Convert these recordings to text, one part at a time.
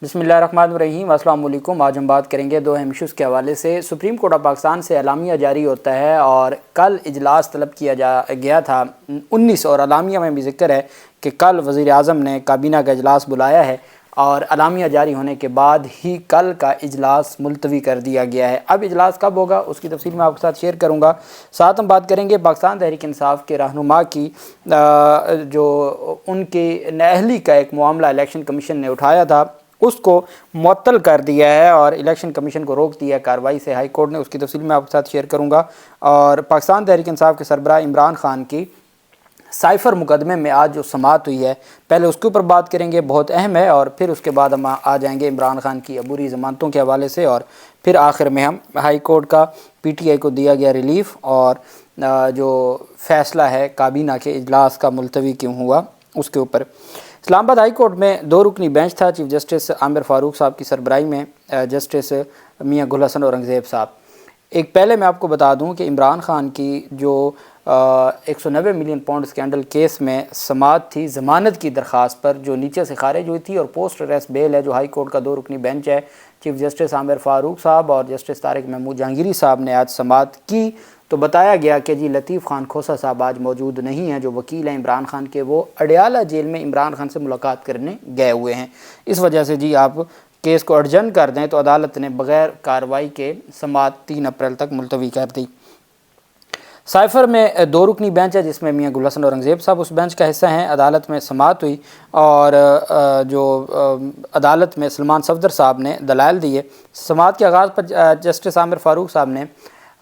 بسم اللہ الرحمن الرحیم، السلام علیکم۔ آج ہم بات کریں گے دو اہم ایشوز کے حوالے سے۔ سپریم کورٹ آف پاکستان سے اعلامیہ جاری ہوتا ہے اور کل اجلاس طلب کیا گیا تھا 19 اور اعلامیہ میں بھی ذکر ہے کہ کل وزیر اعظم نے کابینہ کا اجلاس بلایا ہے اور اعلامیہ جاری ہونے کے بعد ہی کل کا اجلاس ملتوی کر دیا گیا ہے۔ اب اجلاس کب ہوگا اس کی تفصیل میں آپ کے ساتھ شیئر کروں گا۔ ساتھ ہم بات کریں گے پاکستان تحریک انصاف کے رہنما کی جو ان کی نااہلی کا ایک معاملہ الیکشن کمیشن نے اٹھایا تھا، اس کو معطل کر دیا ہے اور الیکشن کمیشن کو روک دیا ہے کارروائی سے ہائی کورٹ نے۔ اس کی تفصیل میں آپ کے ساتھ شیئر کروں گا۔ اور پاکستان تحریک انصاف کے سربراہ عمران خان کی سائفر مقدمے میں آج جو سماعت ہوئی ہے، پہلے اس کے اوپر بات کریں گے، بہت اہم ہے، اور پھر اس کے بعد ہم آ جائیں گے عمران خان کی عبوری ضمانتوں کے حوالے سے، اور پھر آخر میں ہم ہائی کورٹ کا پی ٹی آئی کو دیا گیا ریلیف اور جو فیصلہ ہے کابینہ کے اجلاس کا ملتوی کیوں ہوا اس کے اوپر۔ اسلام آباد ہائی کورٹ میں 2 رکنی بینچ تھا، چیف جسٹس عامر فاروق صاحب کی سربراہی میں جسٹس میاں گل حسن اورنگزیب صاحب۔ ایک پہلے میں آپ کو بتا دوں کہ عمران خان کی جو 190 ملین پاؤنڈ اسکینڈل کیس میں سماعت تھی ضمانت کی درخواست پر، جو نیچے سے خارج ہوئی تھی، اور پوسٹ اریسٹ بیل ہے جو ہائی کورٹ کا 2 رکنی بینچ ہے، چیف جسٹس عامر فاروق صاحب اور جسٹس طارق محمود جہانگیری صاحب نے آج سماعت کی، تو بتایا گیا کہ جی لطیف خان کھوسہ صاحب آج موجود نہیں ہیں، جو وکیل ہیں عمران خان کے، وہ اڈیالہ جیل میں عمران خان سے ملاقات کرنے گئے ہوئے ہیں، اس وجہ سے جی آپ کیس کو ارجن کر دیں، تو عدالت نے بغیر کارروائی کے سماعت 3 اپریل تک ملتوی کر دی۔ سائفر میں 2 رکنی بینچ ہے جس میں میاں گل حسن اورنگزیب صاحب اس بینچ کا حصہ ہیں۔ عدالت میں سماعت ہوئی اور جو عدالت میں سلمان صفدر صاحب نے دلائل دیے۔ سماعت کے آغاز پر جسٹس عامر فاروق صاحب نے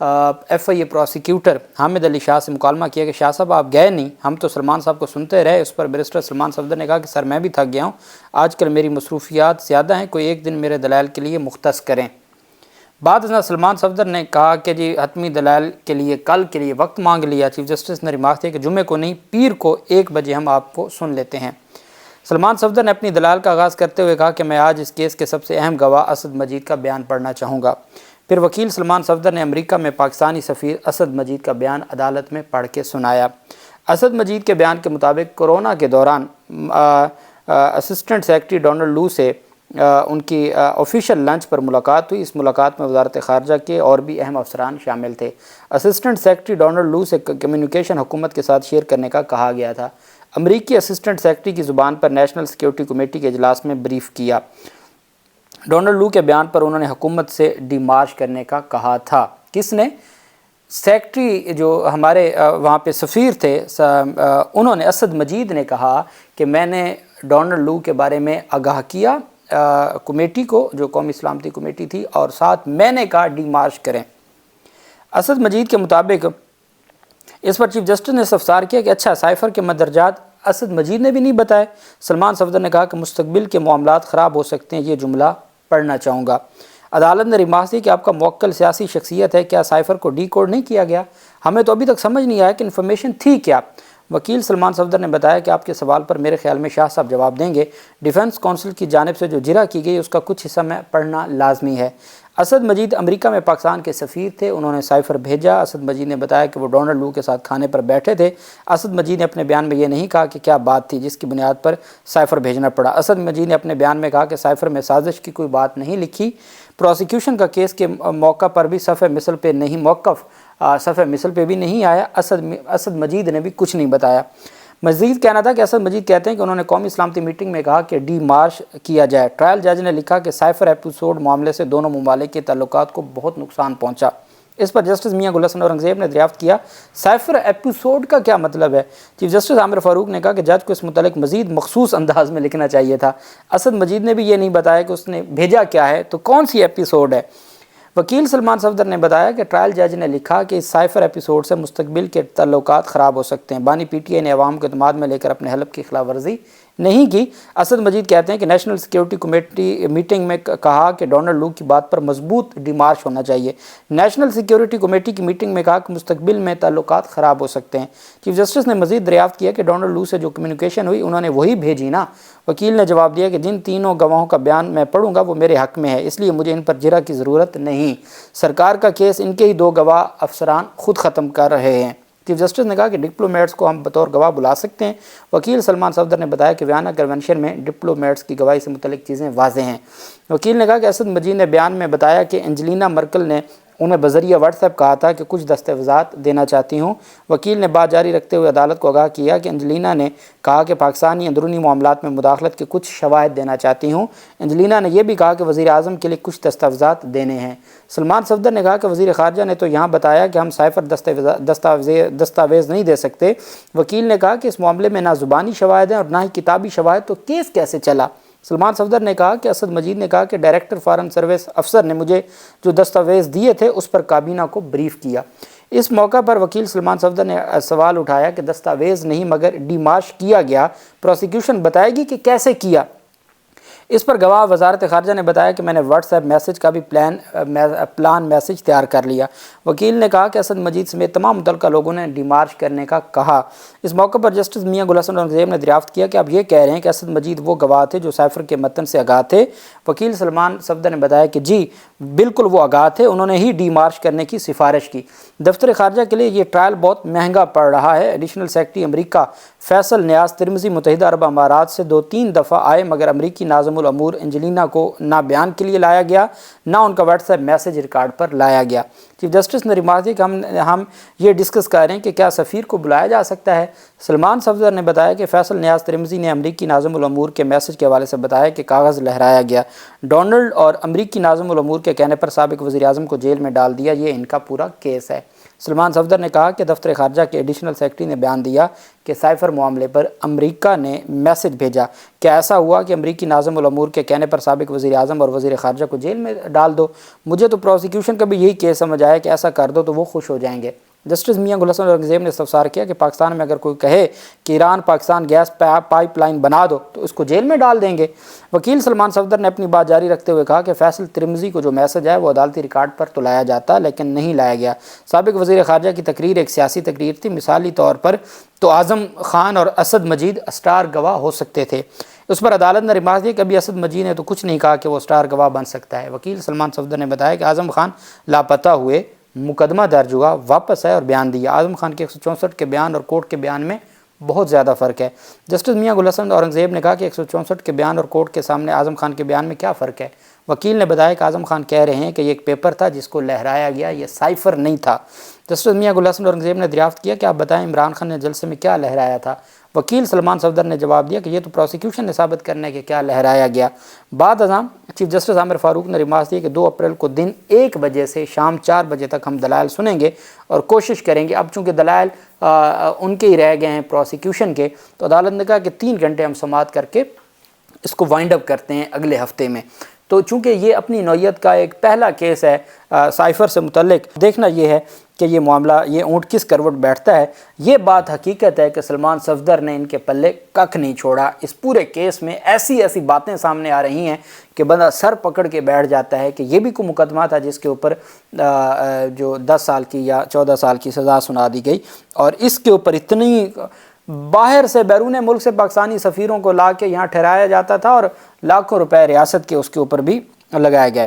ایف آئی اے پروسیکیوٹر حامد علی شاہ سے مکالمہ کیا کہ شاہ صاحب آپ گئے نہیں، ہم تو سلمان صاحب کو سنتے رہے۔ اس پر بیرسٹر سلمان صفدر نے کہا کہ سر میں بھی تھک گیا ہوں، آج کل میری مصروفیات زیادہ ہیں، کوئی ایک دن میرے دلائل کے لیے مختص کریں۔ بعد ازاں سلمان صفدر نے کہا کہ جی حتمی دلائل کے لیے کل کے لیے وقت مانگ لیا۔ چیف جسٹس نے ریمارک کیا کہ جمعے کو نہیں، پیر کو 1 بجے ہم آپ کو سن لیتے ہیں۔ سلمان صفدر نے اپنی دلائل کا آغاز کرتے ہوئے کہا کہ میں آج اس کیس کے سب سے اہم گواہ اسد مجید کا بیان پڑھنا چاہوں گا۔ پھر وکیل سلمان صفدر نے امریکہ میں پاکستانی سفیر اسد مجید کا بیان عدالت میں پڑھ کے سنایا۔ اسد مجید کے بیان کے مطابق کورونا کے دوران اسسٹنٹ سیکرٹری ڈونلڈ لو سے ان کی آفیشیل لنچ پر ملاقات ہوئی۔ اس ملاقات میں وزارت خارجہ کے اور بھی اہم افسران شامل تھے۔ اسسٹنٹ سیکرٹری ڈونلڈ لو سے کمیونیکیشن حکومت کے ساتھ شیئر کرنے کا کہا گیا تھا۔ امریکی اسسٹنٹ سیکرٹری کی زبان پر نیشنل سیکیورٹی کمیٹی کے اجلاس میں بریف کیا۔ ڈونلڈ لو کے بیان پر انہوں نے حکومت سے ڈی مارچ کرنے کا کہا تھا۔ کس نے؟ سیکرٹری جو ہمارے وہاں پہ سفیر تھے، انہوں نے، اسد مجید نے کہا کہ میں نے ڈونلڈ لو کے بارے میں آگاہ کیا کمیٹی کو، جو قومی سلامتی کمیٹی تھی، اور ساتھ میں نے کہا ڈی مارچ کریں۔ اسد مجید کے مطابق اس پر چیف جسٹس نے استفسار کیا کہ اچھا سائفر کے مدرجات اسد مجید نے بھی نہیں بتائے۔ سلمان صفدر نے کہا کہ مستقبل کے معاملات خراب ہو سکتے ہیں، یہ جملہ پڑھنا چاہوں گا۔ عدالت نے ریمارک دی کہ آپ کا موکل سیاسی شخصیت ہے، کیا سائفر کو ڈی کوڈ نہیں کیا گیا؟ ہمیں تو ابھی تک سمجھ نہیں آیا کہ انفارمیشن تھی کیا۔ وکیل سلمان صفدر نے بتایا کہ آپ کے سوال پر میرے خیال میں شاہ صاحب جواب دیں گے۔ ڈیفنس کونسل کی جانب سے جو جرح کی گئی اس کا کچھ حصہ میں پڑھنا لازمی ہے۔ اسد مجید امریکہ میں پاکستان کے سفیر تھے، انہوں نے سائفر بھیجا۔ اسد مجید نے بتایا کہ وہ ڈونلڈ لو کے ساتھ کھانے پر بیٹھے تھے۔ اسد مجید نے اپنے بیان میں یہ نہیں کہا کہ کیا بات تھی جس کی بنیاد پر سائفر بھیجنا پڑا۔ اسد مجید نے اپنے بیان میں کہا کہ سائفر میں سازش کی کوئی بات نہیں لکھی۔ پروسیکیوشن کا کیس کے موقع پر بھی صفحہ مثل پہ نہیں، موقف صفحہ مثل پہ بھی نہیں آیا۔ اسد مجید نے بھی کچھ نہیں بتایا۔ مزید کہنا تھا کہ اسد مجید کہتے ہیں کہ انہوں نے قومی سلامتی میٹنگ میں کہا کہ ڈی مارچ کیا جائے۔ ٹرائل جج نے لکھا کہ سائفر ایپیسوڈ معاملے سے دونوں ممالک کے تعلقات کو بہت نقصان پہنچا۔ اس پر جسٹس میاں گل حسن اورنگزیب نے دریافت کیا سائفر ایپیسوڈ کا کیا مطلب ہے؟ چیف جسٹس عامر فاروق نے کہا کہ جج کو اس متعلق مزید مخصوص انداز میں لکھنا چاہیے تھا۔ اسد مجید نے بھی یہ نہیں بتایا کہ اس نے بھیجا کیا ہے، تو کون سی ایپیسوڈ ہے۔ وکیل سلمان صفدر نے بتایا کہ ٹرائل جج نے لکھا کہ اس سائفر ایپیسوڈ سے مستقبل کے تعلقات خراب ہو سکتے ہیں۔ بانی پی ٹی آئی نے عوام کو اعتماد میں لے کر اپنے حلف کی خلاف ورزی نہیں کی۔ اسد مجید کہتے ہیں کہ نیشنل سیکیورٹی کمیٹی میٹنگ میں کہا کہ ڈونلڈ لو کی بات پر مضبوط ڈی مارچ ہونا چاہیے۔ نیشنل سیکیورٹی کمیٹی کی میٹنگ میں کہا کہ مستقبل میں تعلقات خراب ہو سکتے ہیں۔ چیف جسٹس نے مزید دریافت کیا کہ ڈونلڈ لو سے جو کمیونیکیشن ہوئی انہوں نے وہی بھیجی نا؟ وکیل نے جواب دیا کہ جن تینوں گواہوں کا بیان میں پڑھوں گا وہ میرے حق میں ہے، اس لیے مجھے ان پر جرح کی ضرورت نہیں۔ سرکار کا کیس ان کے ہی 2 گواہ افسران خود ختم کر رہے ہیں۔ چیف جسٹس نے کہا کہ ڈپلومیٹس کو ہم بطور گواہ بلا سکتے ہیں۔ وکیل سلمان صفدر نے بتایا کہ ویانا کنونشن میں ڈپلومیٹس کی گواہی سے متعلق چیزیں واضح ہیں۔ وکیل نے کہا کہ اسد مجید نے بیان میں بتایا کہ انجلینا مرکل نے انہیں بذریعہ واٹس ایپ کہا تھا کہ کچھ دستاویزات دینا چاہتی ہوں۔ وکیل نے بات جاری رکھتے ہوئے عدالت کو آگاہ کیا کہ انجلینا نے کہا کہ پاکستانی اندرونی معاملات میں مداخلت کے کچھ شواہد دینا چاہتی ہوں۔ انجلینا نے یہ بھی کہا کہ وزیر اعظم کے لیے کچھ دستاویزات دینے ہیں۔ سلمان صفدر نے کہا کہ وزیر خارجہ نے تو یہاں بتایا کہ ہم سائفر دستاویز نہیں دے سکتے۔ وکیل نے کہا کہ اس معاملے میں نہ زبانی شواہد ہیں اور نہ ہی کتابی شواہد، تو کیس کیسے چلا؟ سلمان صفدر نے کہا کہ اسد مجید نے کہا کہ ڈائریکٹر فارن سروس افسر نے مجھے جو دستاویز دیے تھے اس پر کابینہ کو بریف کیا۔ اس موقع پر وکیل سلمان صفدر نے سوال اٹھایا کہ دستاویز نہیں مگر ڈی مارش کیا گیا، پروسیکیوشن بتائے گی کہ کیسے کیا؟ اس پر گواہ وزارت خارجہ نے بتایا کہ میں نے واٹس ایپ میسج کا بھی پلان میسج تیار کر لیا۔ وکیل نے کہا کہ اسد مجید سمیت تمام متعلقہ لوگوں نے ڈیمارش کرنے کا کہا۔ اس موقع پر جسٹس میاں گل حسن اورنگزیب نے دریافت کیا کہ آپ یہ کہہ رہے ہیں کہ اسد مجید وہ گواہ تھے جو سائفر کے متن سے آگاہ تھے؟ وکیل سلمان صفدر نے بتایا کہ جی بالکل وہ آگاہ تھے، انہوں نے ہی ڈیمارش کرنے کی سفارش کی۔ دفتر خارجہ کے لیے یہ ٹرائل بہت مہنگا پڑ رہا ہے۔ ایڈیشنل سیکرٹری امریکہ فیصل نیاز ترمزی متحدہ عرب امارات سے 2-3 دفعہ آئے، مگر امریکی ناظم الامور انجلینا کو نہ بیان کے لیے لایا گیا نہ ان کا واٹس ایپ میسج ریکارڈ پر لایا گیا۔ چیف جسٹس نے ریمارک دی کہ ہم یہ ڈسکس کر رہے ہیں کہ کیا سفیر کو بلایا جا سکتا ہے۔ سلمان صفدر نے بتایا کہ فیصل نیاز ترمزی نے امریکی ناظم الامور کے میسج کے حوالے سے بتایا کہ کاغذ لہرایا گیا، ڈونلڈ اور امریکی ناظم الامور کے کہنے پر سابق وزیر اعظم کو جیل میں ڈال دیا، یہ ان کا پورا کیس ہے۔ سلمان صفدر نے کہا کہ دفتر خارجہ کے ایڈیشنل سیکرٹری نے بیان دیا کہ سائفر معاملے پر امریکہ نے میسج بھیجا، کیا ایسا ہوا کہ امریکی ناظم الامور کے کہنے پر سابق وزیر اعظم اور وزیر خارجہ کو جیل میں ڈال دو؟ مجھے تو پروسیکیوشن کا بھی یہی کیس سمجھ آیا کہ ایسا کر دو تو وہ خوش ہو جائیں گے۔ جسٹس میاں گل حسن اورنگزیب نے استفسار کیا کہ پاکستان میں اگر کوئی کہے کہ Iran Pakistan gas pipeline بنا دو تو اس کو جیل میں ڈال دیں گے؟ وکیل سلمان صفدر نے اپنی بات جاری رکھتے ہوئے کہا کہ فیصل ترمزی کو جو میسج ہے وہ عدالتی ریکارڈ پر تو لایا جاتا لیکن نہیں لایا گیا۔ سابق وزیر خارجہ کی تقریر ایک سیاسی تقریر تھی، مثالی طور پر تو اعظم خان اور اسد مجید اسٹار گواہ ہو سکتے تھے۔ اس پر عدالت نے ریمارک دی کہ ابھی اسد مجید نے تو کچھ نہیں کہا کہ وہ اسٹار گواہ بن سکتا ہے۔ وکیل سلمان صفدر نے بتایا کہ اعظم خان لاپتہ ہوئے، مقدمہ درج ہوا، واپس آئے اور بیان دیا۔ اعظم خان کے 164 کے بیان اور کورٹ کے بیان میں بہت زیادہ فرق ہے۔ جسٹس میاں گل حسن اورنگزیب نے کہا کہ 164 کے بیان اور کورٹ کے سامنے اعظم خان کے بیان میں کیا فرق ہے؟ وکیل نے بتایا کہ اعظم خان کہہ رہے ہیں کہ یہ ایک پیپر تھا جس کو لہرایا گیا، یہ سائفر نہیں تھا۔ جسٹس میاں گل حسن اورنگزیب نے دریافت کیا کہ آپ بتائیں عمران خان نے جلسے میں کیا لہرایا تھا؟ وکیل سلمان صفدر نے جواب دیا کہ یہ تو پروسیکیوشن نے ثابت کرنا ہے کہ کیا لہرایا گیا۔ بعد ازاں چیف جسٹس عامر فاروق نے ریمارک دی کہ 2 اپریل کو دن 1 بجے سے شام 4 بجے تک ہم دلائل سنیں گے اور کوشش کریں گے۔ اب چونکہ دلائل ان کے ہی رہ گئے ہیں پروسیکیوشن کے، تو عدالت نے کہا کہ 3 گھنٹے ہم سماعت کر کے اس کو وائنڈ اپ کرتے ہیں اگلے ہفتے میں۔ تو چونکہ یہ اپنی نوعیت کا ایک پہلا کیس ہے سائفر سے متعلق، دیکھنا یہ ہے کہ یہ معاملہ، یہ اونٹ کس کروٹ بیٹھتا ہے۔ یہ بات حقیقت ہے کہ سلمان صفدر نے ان کے پلے ککھ نہیں چھوڑا۔ اس پورے کیس میں ایسی باتیں سامنے آ رہی ہیں کہ بندہ سر پکڑ کے بیٹھ جاتا ہے کہ یہ بھی کوئی مقدمہ تھا جس کے اوپر جو 10 سال کی یا 14 سال کی سزا سنا دی گئی، اور اس کے اوپر اتنی باہر سے بیرون ملک سے پاکستانی سفیروں کو لا کے یہاں ٹھہرایا جاتا تھا اور لاکھوں روپے ریاست کے اس کے اوپر بھی لگائے گئے۔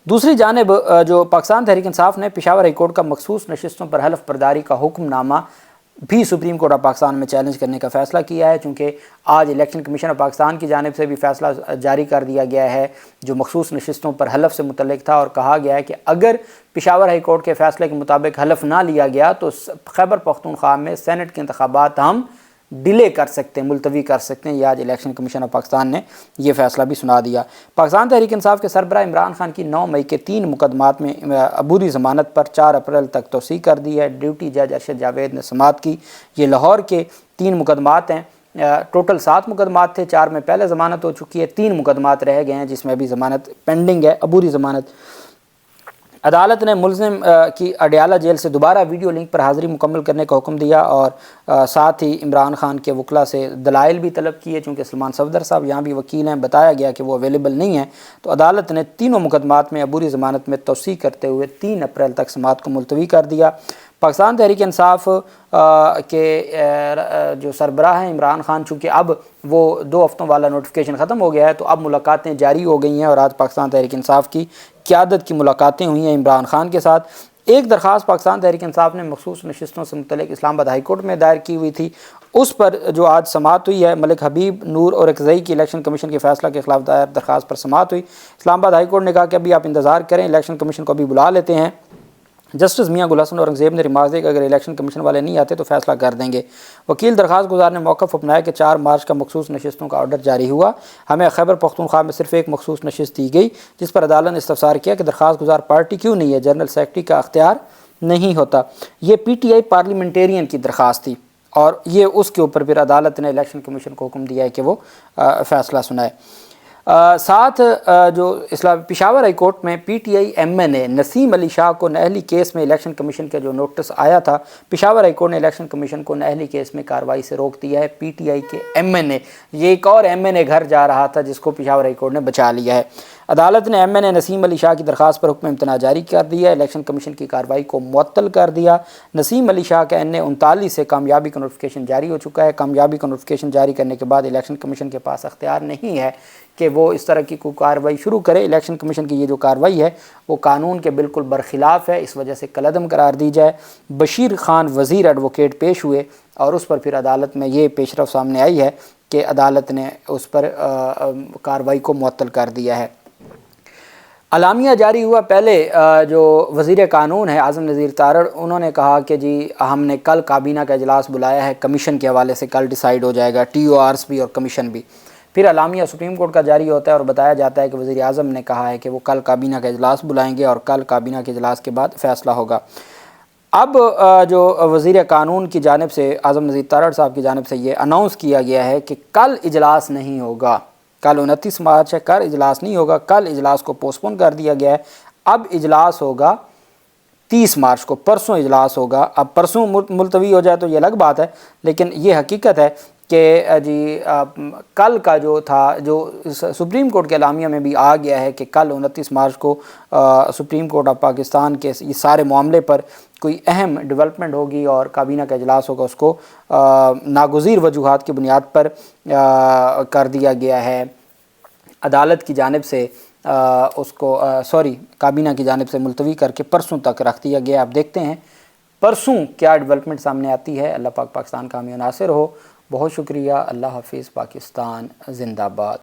دوسری جانب جو پاکستان تحریک انصاف نے پشاور ہائی کورٹ کا مخصوص نشستوں پر حلف برداری کا حکم نامہ بھی سپریم کورٹ آف پاکستان میں چیلنج کرنے کا فیصلہ کیا ہے، چونکہ آج الیکشن کمیشن آف پاکستان کی جانب سے بھی فیصلہ جاری کر دیا گیا ہے جو مخصوص نشستوں پر حلف سے متعلق تھا، اور کہا گیا ہے کہ اگر پشاور ہائی کورٹ کے فیصلے کے مطابق حلف نہ لیا گیا تو خیبر پختونخوا میں سینٹ کے انتخابات ہم ڈیلے کر سکتے ہیں، ملتوی کر سکتے ہیں۔ یہ آج الیکشن کمیشن آف پاکستان نے یہ فیصلہ بھی سنا دیا۔ پاکستان تحریک انصاف کے سربراہ عمران خان کی 9 مئی کے 3 مقدمات میں عبوری ضمانت پر 4 اپریل تک توسیع کر دی ہے۔ ڈیوٹی جج ارشد جاوید نے سماعت کی۔ یہ لاہور کے 3 مقدمات ہیں، ٹوٹل 7 مقدمات تھے، 4 میں پہلے ضمانت ہو چکی ہے، 3 مقدمات رہ گئے ہیں جس میں ابھی ضمانت پینڈنگ ہے، عبوری ضمانت۔ عدالت نے ملزم کی اڈیالہ جیل سے دوبارہ ویڈیو لنک پر حاضری مکمل کرنے کا حکم دیا، اور ساتھ ہی عمران خان کے وکلاء سے دلائل بھی طلب کیے، چونکہ سلمان صفدر صاحب یہاں بھی وکیل ہیں، بتایا گیا کہ وہ اویلیبل نہیں ہیں، تو عدالت نے تینوں مقدمات میں عبوری ضمانت میں توسیع کرتے ہوئے 3 اپریل تک سماعت کو ملتوی کر دیا۔ پاکستان تحریک انصاف کے جو سربراہ ہیں عمران خان، چونکہ اب وہ 2 ہفتوں والا نوٹیفیکیشن ختم ہو گیا ہے تو اب ملاقاتیں جاری ہو گئی ہیں، اور آج پاکستان تحریک انصاف کی قیادت کی ملاقاتیں ہوئی ہیں عمران خان کے ساتھ۔ ایک درخواست پاکستان تحریک انصاف نے مخصوص نشستوں سے متعلق اسلام آباد ہائی کورٹ میں دائر کی ہوئی تھی، اس پر جو آج سماعت ہوئی ہے، ملک حبیب نور اور اکزئی کی الیکشن کمیشن کے فیصلہ کے خلاف دائر درخواست پر سماعت ہوئی۔ اسلام آباد ہائی کورٹ نے کہا کہ ابھی آپ انتظار کریں، الیکشن کمیشن کو ابھی بلا لیتے ہیں۔ جسٹس میاں گل حسن اورنگزیب نے ریمارک دیا کہ اگر الیکشن کمیشن والے نہیں آتے تو فیصلہ کر دیں گے۔ وکیل درخواست گزار نے موقف اپنایا کہ 4 مارچ کا مخصوص نشستوں کا آرڈر جاری ہوا، ہمیں خیبر پختونخوا میں صرف ایک مخصوص نشست دی گئی، جس پر عدالت نے استفسار کیا کہ درخواست گزار پارٹی کیوں نہیں ہے، جنرل سیکرٹری کا اختیار نہیں ہوتا۔ یہ پی ٹی آئی پارلیمنٹیرین کی درخواست تھی اور یہ اس کے اوپر پھر عدالت نے الیکشن کمیشن کو حکم دیا ہے کہ وہ فیصلہ سنائے۔ ساتھ جو پشاور ہائی کورٹ میں P T I M N A Naseem Ali Shah کو نااہلی کیس میں الیکشن کمیشن کا جو نوٹس آیا تھا، پشاور ہائی کورٹ نے الیکشن کمیشن کو نااہلی کیس میں کارروائی سے روک دیا ہے۔ پی ٹی آئی کے ایم این اے، یہ ایک اور ایم این اے گھر جا رہا تھا جس کو پشاور ہائی کورٹ نے بچا لیا ہے۔ عدالت نے M N A Naseem Ali شاہ کی درخواست پر حکم امتناع جاری کر دیا، الیکشن کمیشن کی کارروائی کو معطل کر دیا۔ نسیم علی شاہ کا این اے 39 سے کامیابی کا نوٹیفیکیشن جاری ہو چکا ہے۔ کامیابی کا نوٹیفیکیشن جاری کرنے کے بعد الیکشن کمیشن کے پاس اختیار نہیں ہے کہ وہ اس طرح کی کوئی کارروائی شروع کرے۔ الیکشن کمیشن کی یہ جو کارروائی ہے وہ قانون کے بالکل برخلاف ہے، اس وجہ سے کالعدم قرار دی جائے۔ بشیر خان وزیر ایڈوکیٹ پیش ہوئے اور اس پر پھر عدالت میں یہ پیش رفت سامنے آئی ہے کہ عدالت نے اس پر کارروائی کو معطل کر دیا ہے۔ اعلامیہ جاری ہوا، پہلے جو وزیر قانون ہے اعظم نذیر تارڑ، انہوں نے کہا کہ جی ہم نے کل کابینہ کا اجلاس بلایا ہے، کمیشن کے حوالے سے کل ڈیسائیڈ ہو جائے گا، ٹی او آرز بھی اور کمیشن بھی۔ پھر اعلامیہ سپریم کورٹ کا جاری ہوتا ہے اور بتایا جاتا ہے کہ وزیر اعظم نے کہا ہے کہ وہ کل کابینہ کا اجلاس بلائیں گے اور کل کابینہ کے اجلاس کے بعد فیصلہ ہوگا۔ اب جو وزیر قانون کی جانب سے اعظم نذیر تارڑ صاحب کی جانب سے یہ اناؤنس کیا گیا ہے کہ کل اجلاس نہیں ہوگا، کل 29 مارچ ہے، کل اجلاس نہیں ہوگا، کل اجلاس کو پوسٹ پون کر دیا گیا ہے۔ اب اجلاس ہوگا 30 مارچ کو، پرسوں اجلاس ہوگا۔ اب پرسوں ملتوی ہو جائے تو یہ الگ بات ہے، لیکن یہ حقیقت ہے کہ جی کل کا جو تھا، جو سپریم کورٹ کے اعلامیہ میں بھی آ گیا ہے کہ کل 29 مارچ کو سپریم کورٹ آف پاکستان کے اس سارے معاملے پر کوئی اہم ڈیولپمنٹ ہوگی اور کابینہ کا اجلاس ہوگا، اس کو ناگزیر وجوہات کی بنیاد پر کر دیا گیا ہے۔ عدالت کی جانب سے اس کو کابینہ کی جانب سے ملتوی کر کے پرسوں تک رکھ دیا گیا۔ آپ دیکھتے ہیں پرسوں کیا ڈیولپمنٹ سامنے آتی ہے۔ اللہ پاک پاکستان کا حامی و ناصر ہو۔ بہت شکریہ۔ اللہ حافظ۔ پاکستان زندہ باد۔